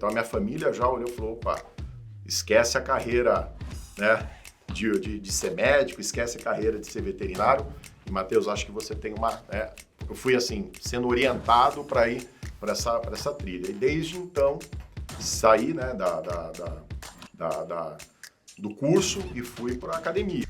Então a minha família já olhou e falou, opa, esquece a carreira, né, de ser médico, esquece a carreira de ser veterinário. E, Matheus, acho que você tem uma... eu fui, assim, sendo orientado para ir para essa trilha. E desde então, saí, né, do curso e fui para a academia.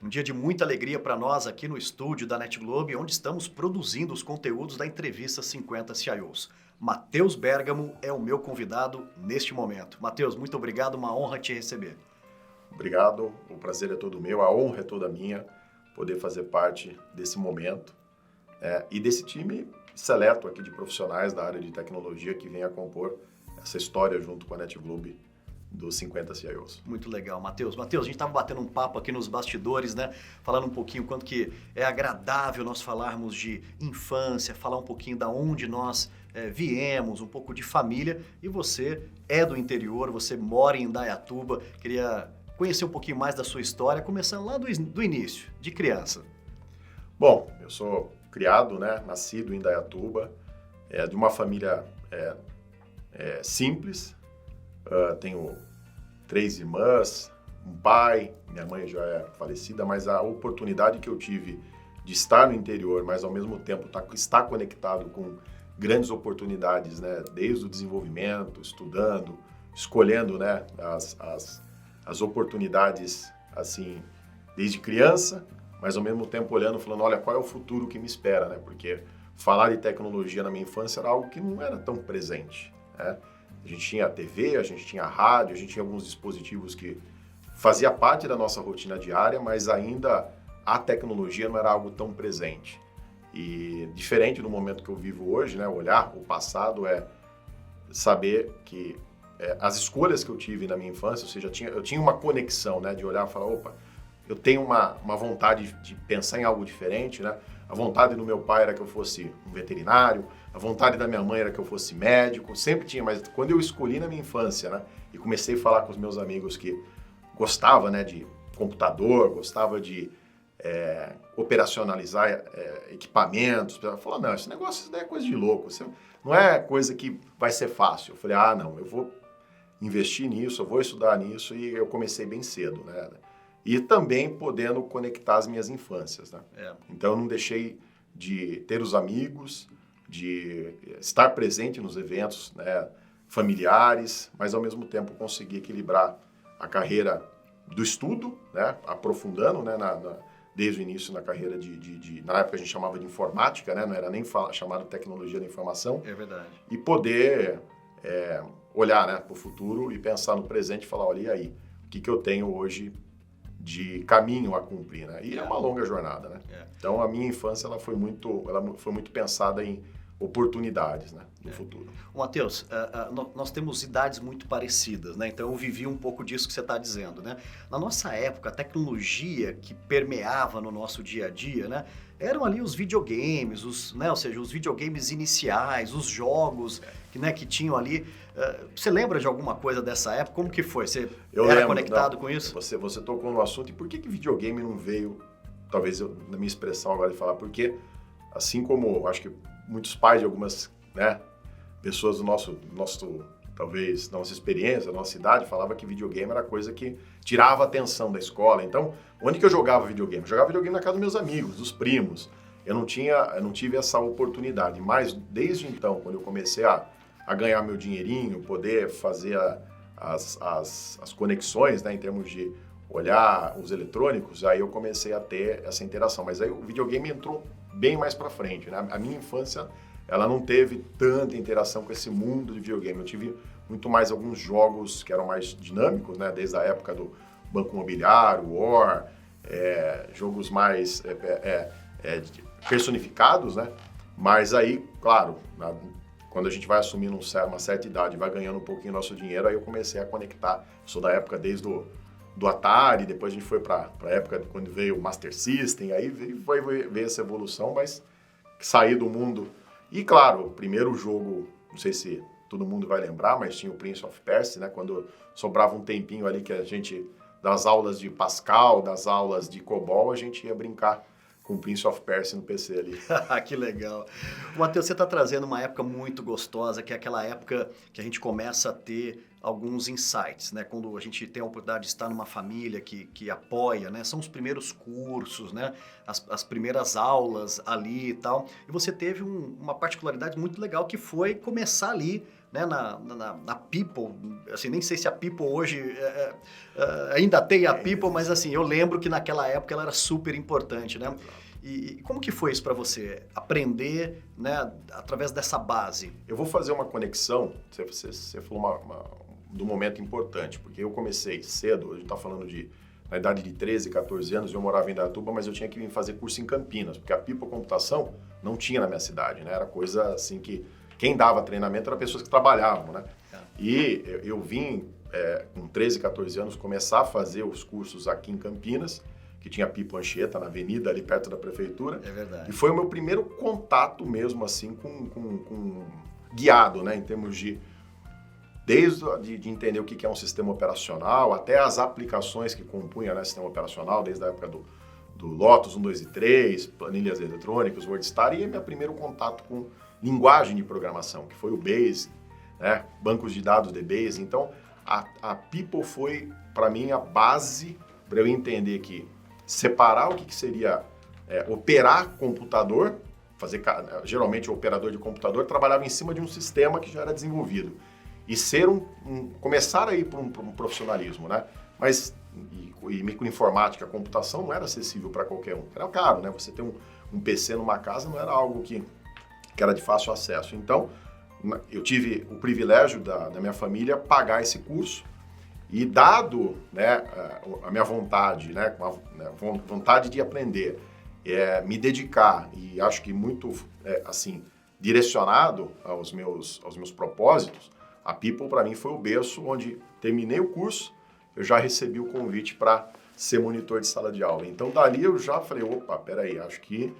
Um dia de muita alegria para nós aqui no estúdio da NetGlobe, onde estamos produzindo os conteúdos da entrevista 50 CIOs. Matheus Bergamo é o meu convidado neste momento. Matheus, muito obrigado, uma honra te receber. Obrigado, o prazer é todo meu, a honra é toda minha poder fazer parte desse momento e desse time seleto aqui de profissionais da área de tecnologia que vem a compor essa história junto com a NetGlobe dos 50 CIOs. Muito legal, Matheus. Matheus, a gente estava batendo um papo aqui nos bastidores, né? Falando um pouquinho quanto que é agradável nós falarmos de infância, falar um pouquinho da onde nós viemos, um pouco de família. E você é do interior, você mora em Indaiatuba. Queria conhecer um pouquinho mais da sua história, começando lá do início, de criança. Bom, eu sou criado, né? Nascido em Indaiatuba, de uma família simples. Tenho 3 irmãs, um pai, minha mãe já é falecida, mas a oportunidade que eu tive de estar no interior, mas ao mesmo tempo estar conectado com grandes oportunidades, né? Desde o desenvolvimento, estudando, escolhendo, né? as oportunidades assim, desde criança, mas ao mesmo tempo olhando e falando, olha, qual é o futuro que me espera, né? Porque falar de tecnologia na minha infância era algo que não era tão presente, né? A gente tinha a TV, a gente tinha a rádio, a gente tinha alguns dispositivos que fazia parte da nossa rotina diária, mas ainda a tecnologia não era algo tão presente. E diferente do momento que eu vivo hoje, né, olhar o passado é saber que as escolhas que eu tive na minha infância, ou seja, eu tinha uma conexão, né, de olhar e falar, opa, eu tenho uma vontade de pensar em algo diferente, né? A vontade do meu pai era que eu fosse um veterinário, a vontade da minha mãe era que eu fosse médico, sempre tinha, mas quando eu escolhi na minha infância, né, e comecei a falar com os meus amigos que gostava, né, de computador, gostava de operacionalizar equipamentos, falou, não, esse negócio isso daí é coisa de louco, não é coisa que vai ser fácil. Eu falei, não, eu vou investir nisso, eu vou estudar nisso, e eu comecei bem cedo, né? E também podendo conectar as minhas infâncias, né? Então eu não deixei de ter os amigos, de estar presente nos eventos, né, familiares, mas ao mesmo tempo conseguir equilibrar a carreira do estudo, né, aprofundando, né, desde o início na carreira na época a gente chamava de informática, né, não era nem chamado de tecnologia da informação. É verdade. E poder olhar, né, para o futuro e pensar no presente e falar, olha, e aí, o que eu tenho hoje de caminho a cumprir, né? E é uma longa jornada, né? Então a minha infância ela foi muito pensada em oportunidades, né, no futuro. Matheus, nós temos idades muito parecidas, né? Então eu vivi um pouco disso que você está dizendo, né? Na nossa época, a tecnologia que permeava no nosso dia a dia, né, eram ali os videogames, né, ou seja, os videogames iniciais, os jogos que tinham ali. Você lembra de alguma coisa dessa época? Como que foi? Você era conectado com isso? Você tocou no assunto. E por que videogame não veio, talvez na minha expressão agora de falar, porque assim como acho que muitos pais de algumas, né, pessoas do nosso talvez, da nossa experiência, da nossa idade, falava que videogame era coisa que tirava a atenção da escola. Então, onde que eu jogava videogame? Eu jogava videogame na casa dos meus amigos, dos primos. Eu não tive essa oportunidade, mas desde então, quando eu comecei a ganhar meu dinheirinho, poder fazer as conexões, né, em termos de olhar os eletrônicos, aí eu comecei a ter essa interação. Mas aí o videogame entrou bem mais pra frente, né? A minha infância, ela não teve tanta interação com esse mundo de videogame. Eu tive muito mais alguns jogos que eram mais dinâmicos, né? Desde a época do Banco Imobiliário, War, jogos mais personificados, né? Mas aí, claro, quando a gente vai assumindo uma certa idade, vai ganhando um pouquinho nosso dinheiro, aí eu comecei a conectar. Sou da época desde do Atari, depois a gente foi para a época quando veio o Master System, aí veio essa evolução, mas saí do mundo. E claro, o primeiro jogo, não sei se todo mundo vai lembrar, mas tinha o Prince of Persia, né? Quando sobrava um tempinho ali que a gente, das aulas de Pascal, das aulas de COBOL, a gente ia brincar com Prince of Persia no PC ali. Que legal. Matheus, você está trazendo uma época muito gostosa, que é aquela época que a gente começa a ter alguns insights, né? Quando a gente tem a oportunidade de estar numa família que apoia, né? São os primeiros cursos, né? As primeiras aulas ali e tal. E você teve uma particularidade muito legal que foi começar ali, né, na People, assim, nem sei se a People hoje ainda tem a People, mas assim, eu lembro que naquela época ela era super importante, né? E como que foi isso para você? Aprender, né, através dessa base? Eu vou fazer uma conexão, você falou do momento importante, porque eu comecei cedo, a gente está falando na idade de 13, 14 anos, eu morava em Indaiatuba, mas eu tinha que vir fazer curso em Campinas, porque a People Computação não tinha na minha cidade, né? Era coisa assim que quem dava treinamento eram pessoas que trabalhavam, né? E eu vim, com 13, 14 anos, começar a fazer os cursos aqui em Campinas, que tinha People Anchieta, na avenida, ali perto da prefeitura. É verdade. E foi o meu primeiro contato mesmo, assim, com guiado, né? Em termos de entender o que é um sistema operacional, até as aplicações que compunham, né, sistema operacional, desde a época do Lotus 1, 2 e 3, planilhas eletrônicas, WordStar, e meu primeiro contato com linguagem de programação, que foi o Basic, né, bancos de dados de Basic. Então, a People foi, para mim, a base para eu entender que separar o que seria operar computador, geralmente o operador de computador trabalhava em cima de um sistema que já era desenvolvido. E começar a ir para um profissionalismo, né? Mas, e microinformática, computação não era acessível para qualquer um. Era caro, né? Você ter um PC numa casa não era algo que era de fácil acesso. Então, eu tive o privilégio da minha família pagar esse curso e dado, né, a minha vontade, né, vontade de aprender, me dedicar e acho que muito, assim, direcionado aos meus propósitos, a People para mim foi o berço onde terminei o curso, eu já recebi o convite para ser monitor de sala de aula. Então, dali eu já falei, opa, peraí, acho que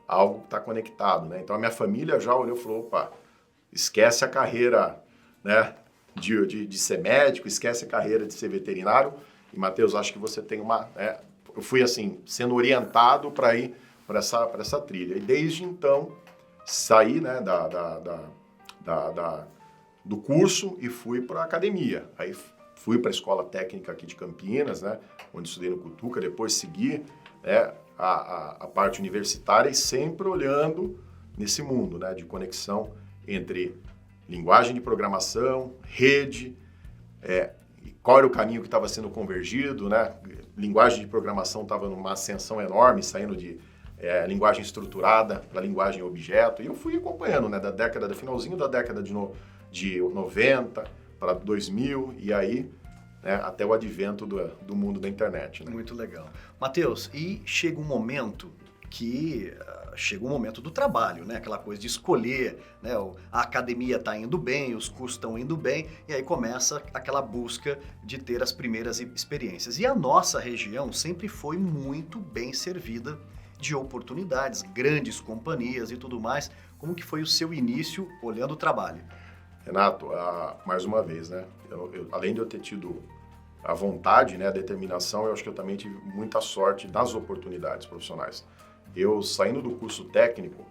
algo está conectado, né? Então, a minha família já olhou e falou, opa, esquece a carreira, né, de ser médico, esquece a carreira de ser veterinário. E, Matheus, acho que você tem eu fui, assim, sendo orientado para ir para essa trilha. E, desde então, saí, né, do curso e fui para a academia. Aí, fui para a Escola Técnica aqui de Campinas, né, onde estudei no Cutuca, depois segui, né, a parte universitária e sempre olhando nesse mundo, né, de conexão entre linguagem de programação, rede, qual era o caminho que estava sendo convergido, né? Linguagem de programação estava numa ascensão enorme, saindo de linguagem estruturada para linguagem objeto, e eu fui acompanhando, né, finalzinho da década de 90 para 2000, e aí, né, até o advento do mundo da internet. Né? Muito legal. Matheus, e chega um momento do trabalho, né? Aquela coisa de escolher, né? A academia está indo bem, os cursos estão indo bem, e aí começa aquela busca de ter as primeiras experiências. E a nossa região sempre foi muito bem servida de oportunidades, grandes companhias e tudo mais. Como que foi o seu início olhando o trabalho? Renato, mais uma vez, né? Além de eu ter tido a vontade, né, a determinação, eu acho que eu também tive muita sorte nas oportunidades profissionais. Eu, saindo do curso técnico,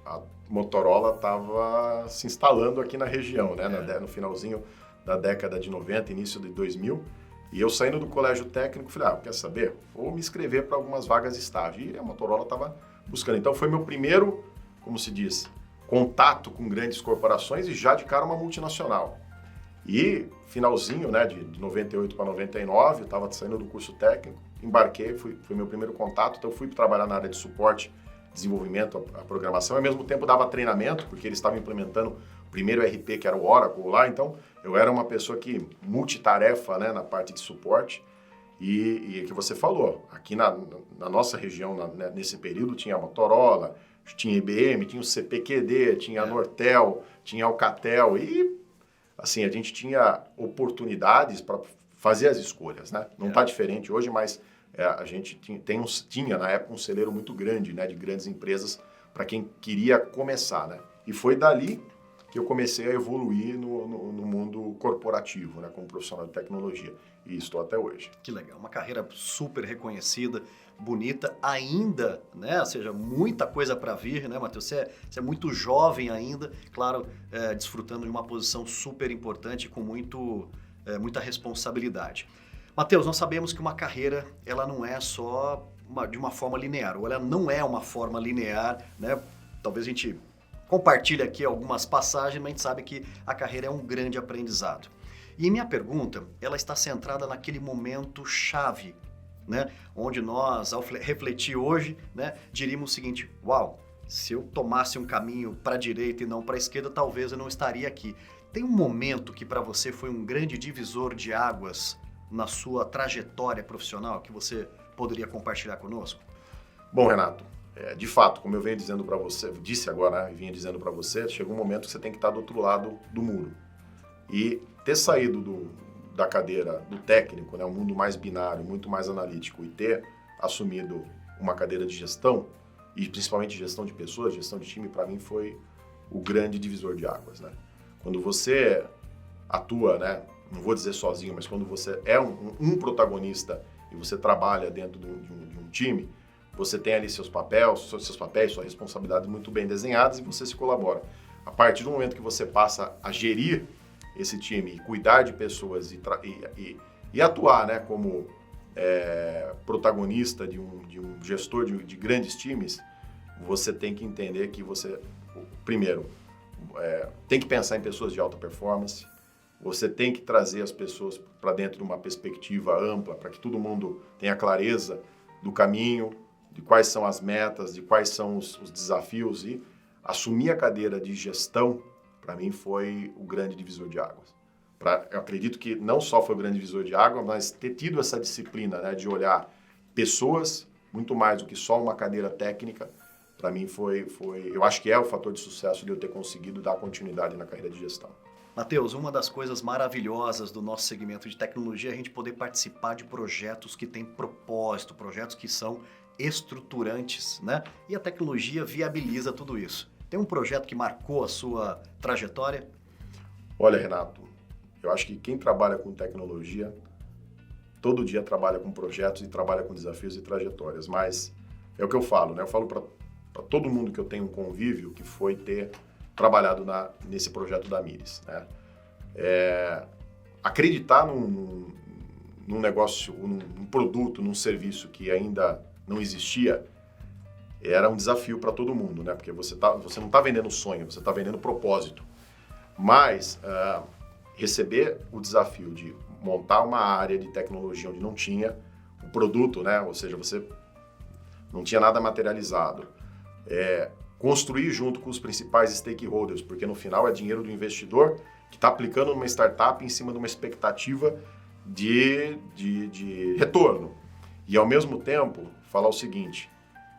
a Motorola estava se instalando aqui na região, né, no finalzinho da década de 90, início de 2000, e eu, saindo do colégio técnico, falei, quer saber? Vou me inscrever para algumas vagas de estágio. E a Motorola estava buscando. Então, foi meu primeiro, como se diz, contato com grandes corporações e já de cara uma multinacional. E finalzinho, né, de 98 para 99, eu estava saindo do curso técnico, embarquei, foi meu primeiro contato, então fui trabalhar na área de suporte, desenvolvimento, a programação, e ao mesmo tempo dava treinamento, porque eles estavam implementando o primeiro RP, que era o Oracle lá, então eu era uma pessoa que multitarefa, né, na parte de suporte, e que você falou, aqui na nossa região, nesse período, tinha a Motorola, tinha IBM, tinha o CPQD, tinha a Nortel, tinha a Alcatel, e assim, a gente tinha oportunidades para fazer as escolhas, né? Não está diferente hoje, mas a gente tinha na época um celeiro muito grande, né, de grandes empresas para quem queria começar, né? E foi dali que eu comecei a evoluir no mundo corporativo, né, como profissional de tecnologia. E estou até hoje. Que legal, uma carreira super reconhecida, bonita, ainda, né? Ou seja, muita coisa para vir, né, Matheus? Você é muito jovem ainda, claro, desfrutando de uma posição super importante com muita responsabilidade. Matheus, nós sabemos que uma carreira, ela não é só de uma forma linear, ou ela não é uma forma linear, né? Talvez a gente compartilhe aqui algumas passagens, mas a gente sabe que a carreira é um grande aprendizado. E minha pergunta, ela está centrada naquele momento chave, né? Onde nós, ao refletir hoje, né, diríamos o seguinte: uau, se eu tomasse um caminho para a direita e não para a esquerda, talvez eu não estaria aqui. Tem um momento que para você foi um grande divisor de águas na sua trajetória profissional que você poderia compartilhar conosco? Bom, Renato, de fato, como eu venho dizendo para você, disse agora, né, e vinha dizendo para você, chegou um momento que você tem que estar do outro lado do muro. E ter saído da cadeira do técnico, né, um mundo mais binário, muito mais analítico, e ter assumido uma cadeira de gestão, e principalmente gestão de pessoas, gestão de time, para mim foi o grande divisor de águas, né? Quando você atua, né, não vou dizer sozinho, mas quando você é um protagonista e você trabalha dentro de um time, você tem ali seus papéis, suas responsabilidades muito bem desenhadas e você se colabora. A partir do momento que você passa a gerir esse time e cuidar de pessoas e atuar, né, como protagonista de um gestor de grandes times, você tem que entender que você, primeiro, tem que pensar em pessoas de alta performance, você tem que trazer as pessoas para dentro de uma perspectiva ampla, para que todo mundo tenha clareza do caminho, de quais são as metas, de quais são os desafios, e assumir a cadeira de gestão, para mim, foi o grande divisor de águas. Eu acredito que não só foi o grande divisor de águas, mas ter tido essa disciplina, né, de olhar pessoas, muito mais do que só uma cadeira técnica, para mim eu acho que é o fator de sucesso de eu ter conseguido dar continuidade na carreira de gestão. Matheus, uma das coisas maravilhosas do nosso segmento de tecnologia é a gente poder participar de projetos que têm propósito, projetos que são estruturantes, né? E a tecnologia viabiliza tudo isso. Tem um projeto que marcou a sua trajetória? Olha, Renato, eu acho que quem trabalha com tecnologia, todo dia trabalha com projetos e trabalha com desafios e trajetórias, mas é o que eu falo, né? Eu falo para todo mundo que eu tenho um convívio que foi ter trabalhado nesse projeto da Mires, né? Acreditar num negócio, num produto, num serviço que ainda não existia, era um desafio para todo mundo, né? Porque você não está vendendo sonho, você está vendendo propósito. Mas receber o desafio de montar uma área de tecnologia onde não tinha o produto, né? Ou seja, você não tinha nada materializado. Construir junto com os principais stakeholders, porque no final é dinheiro do investidor que está aplicando numa startup em cima de uma expectativa de retorno. E ao mesmo tempo, falar o seguinte: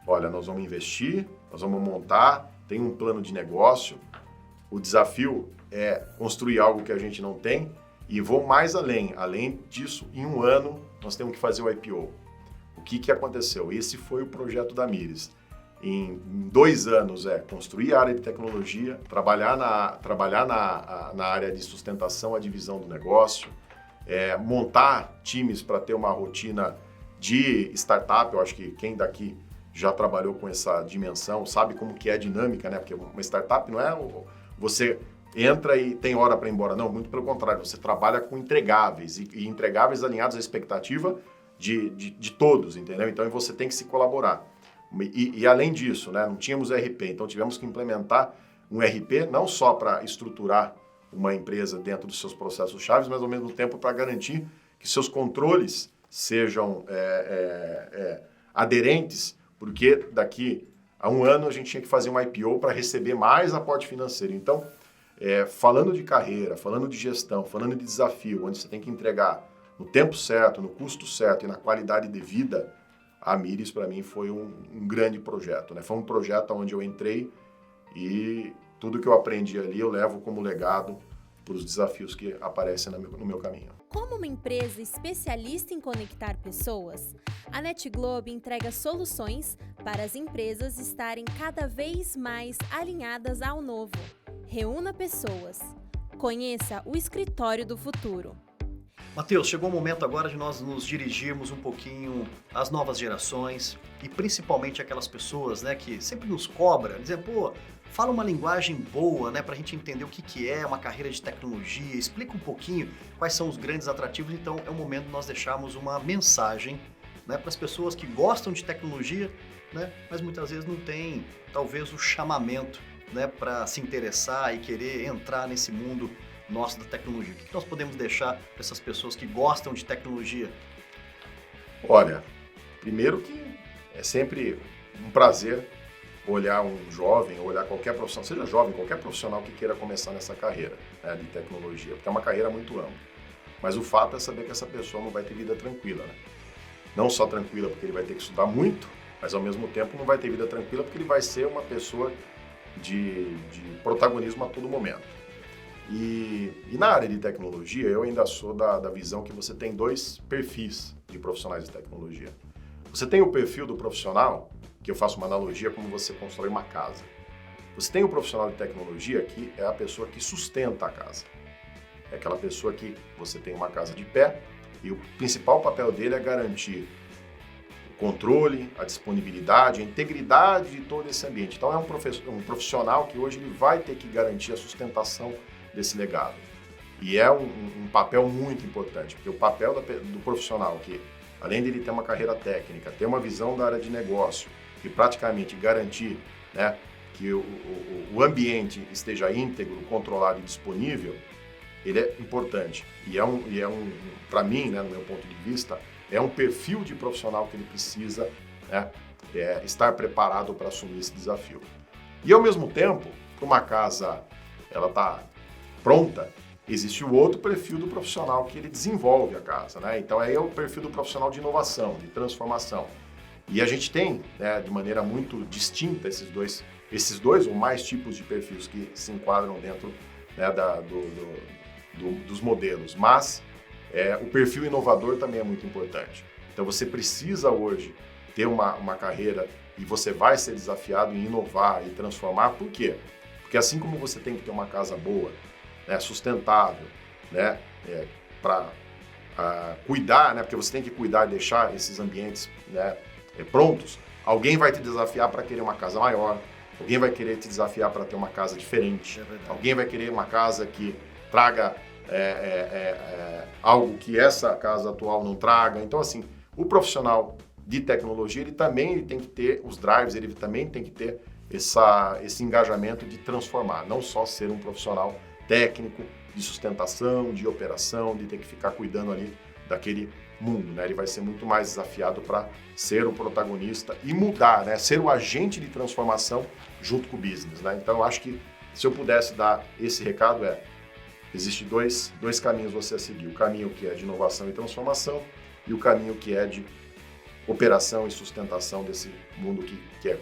olha, nós vamos investir, nós vamos montar, tem um plano de negócio, o desafio é construir algo que a gente não tem e vou mais além. Além disso, em um ano, nós temos que fazer o IPO. O que aconteceu? Esse foi o projeto da Mires. Em 2 anos, construir a área de tecnologia, trabalhar na área de sustentação, a divisão do negócio, montar times para ter uma rotina de startup. Eu acho que quem daqui já trabalhou com essa dimensão sabe como que é a dinâmica, né? Porque uma startup não é você entra e tem hora para ir embora. Não, muito pelo contrário, você trabalha com entregáveis e entregáveis alinhados à expectativa de todos, entendeu? Então você tem que se colaborar. E além disso, né, não tínhamos RP, então tivemos que implementar um RP não só para estruturar uma empresa dentro dos seus processos chaves, mas ao mesmo tempo para garantir que seus controles sejam aderentes, porque daqui a um ano a gente tinha que fazer um IPO para receber mais aporte financeiro. Então, falando de carreira, falando de gestão, falando de desafio, onde você tem que entregar no tempo certo, no custo certo e na qualidade devida, a Mires, para mim, foi um grande projeto, né? Foi um projeto onde eu entrei e tudo que eu aprendi ali eu levo como legado para os desafios que aparecem no meu caminho. Como uma empresa especialista em conectar pessoas, a NetGlobe entrega soluções para as empresas estarem cada vez mais alinhadas ao novo. Reúna pessoas. Conheça o escritório do futuro. Matheus, chegou o momento agora de nós nos dirigirmos um pouquinho às novas gerações e principalmente aquelas pessoas, né, que sempre nos cobram, dizendo, pô, fala uma linguagem boa, né, pra gente entender o que é uma carreira de tecnologia, explica um pouquinho quais são os grandes atrativos. Então é o momento de nós deixarmos uma mensagem, né, para as pessoas que gostam de tecnologia, né, mas muitas vezes não tem, talvez, o chamamento, né, para se interessar e querer entrar nesse mundo nosso da tecnologia. O que nós podemos deixar para essas pessoas que gostam de tecnologia? Olha, primeiro que é sempre um prazer olhar um jovem, olhar qualquer profissional, seja jovem, qualquer profissional que queira começar nessa carreira, né, de tecnologia, porque é uma carreira muito ampla. Mas o fato é saber que essa pessoa não vai ter vida tranquila, né? Não só tranquila porque ele vai ter que estudar muito, mas ao mesmo tempo não vai ter vida tranquila porque ele vai ser uma pessoa de protagonismo a todo momento. E na área de tecnologia, eu ainda sou da visão que você tem dois perfis de profissionais de tecnologia. Você tem o perfil do profissional, que eu faço uma analogia como você constrói uma casa. Você tem o profissional de tecnologia, que é a pessoa que sustenta a casa. É aquela pessoa que você tem uma casa de pé e o principal papel dele é garantir o controle, a disponibilidade, a integridade de todo esse ambiente. Então é um profissional que hoje ele vai ter que garantir a sustentação desse legado. E é um papel muito importante, porque o papel do profissional que, além de ele ter uma carreira técnica, ter uma visão da área de negócio e praticamente garantir, né, que o ambiente esteja íntegro, controlado e disponível, ele é importante. E para mim, né, no meu ponto de vista, é um perfil de profissional que ele precisa, né, estar preparado para assumir esse desafio. E ao mesmo tempo, para uma casa ela tá pronta, existe o outro perfil do profissional que ele desenvolve a casa, né? Então aí é o perfil do profissional de inovação, de transformação. E a gente tem, né, de maneira muito distinta esses dois ou mais tipos de perfis que se enquadram dentro, né, dos modelos. Mas o perfil inovador também é muito importante. Então você precisa hoje ter uma carreira e você vai ser desafiado em inovar e transformar. Por quê? Porque assim como você tem que ter uma casa boa, né, sustentável, né, para cuidar, né, porque você tem que cuidar e deixar esses ambientes, né, prontos, alguém vai te desafiar para querer uma casa maior, alguém vai querer te desafiar para ter uma casa diferente, alguém vai querer uma casa que traga algo que essa casa atual não traga. Então, assim, o profissional de tecnologia, ele tem que ter os drives, ele também tem que ter esse engajamento de transformar, não só ser um profissional técnico, de sustentação, de operação, de ter que ficar cuidando ali daquele mundo, né? Ele vai ser muito mais desafiado para ser o protagonista e mudar, né? Ser o agente de transformação junto com o business, né? Então, eu acho que se eu pudesse dar esse recado existe dois caminhos você a seguir. O caminho que é de inovação e transformação e o caminho que é de operação e sustentação desse mundo que é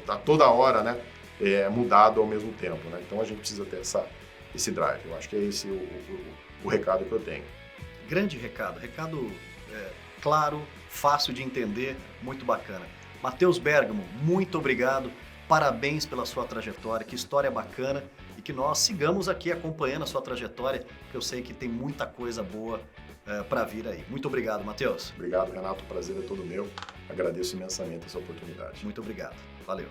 a toda hora, né, mudado ao mesmo tempo, né? Então a gente precisa ter esse drive. Eu acho que é esse o recado que eu tenho. Grande recado claro, fácil de entender, muito bacana. Matheus Bergamo, muito obrigado, parabéns pela sua trajetória, que história bacana, e que nós sigamos aqui acompanhando a sua trajetória, porque eu sei que tem muita coisa boa para vir aí. Muito obrigado, Matheus. Obrigado, Renato, o prazer é todo meu. Agradeço imensamente essa oportunidade. Muito obrigado. Valeu.